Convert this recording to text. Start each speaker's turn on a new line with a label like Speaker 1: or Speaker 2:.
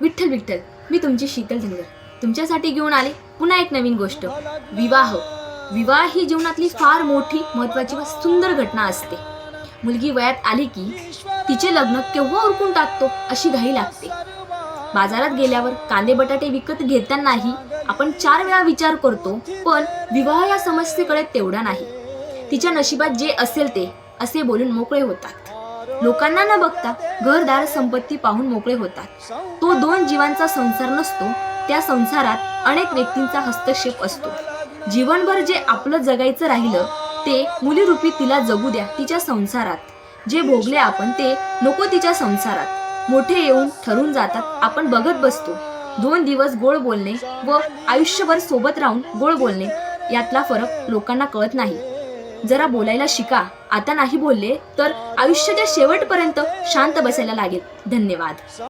Speaker 1: विठ्ठल विठ्ठल, मी तुमची शीतल धनगर तुमच्यासाठी घेऊन आले पुन्हा एक नवीन गोष्ट. विवाह. विवाह ही जीवनातली फार मोठी, महत्वाची व सुंदर घटना असते. मुलगी वयात आली की तिचे लग्न केव्हा उरकून टाकतो अशी घाई लागते. बाजारात गेल्यावर कांदे बटाटे विकत घेतानाही आपण 4 वेळा विचार करतो, पण विवाह या समस्येकडे तेवढा नाही. तिच्या नशिबात जे असेल ते असे बोलून मोकळे होतात. लोकांना न बघता घरदार संपत्ती पाहून मोकळे होतात. तो 2 जीवांचा संसार नसतो, त्या संसारात अनेक व्यक्तींचा हस्तक्षेप असतो. जीवनभर जे आपलं जगायचं राहिलं ते मुलीरूपी तिला जगू द्या तिच्या संसारात. जे भोगले आपण ते नको तिच्या संसारात. मोठे येऊन ठरून जातात, आपण बघत बसतो. 2 दिवस गोड बोलणे व आयुष्यभर सोबत राहून गोड बोलणे यातला फरक लोकांना कळत नाही. जरा बोलायला शिका. आता नाही बोलले तर आयुष्याच्या शेवटपर्यंत शांत बसायला लागेल. धन्यवाद.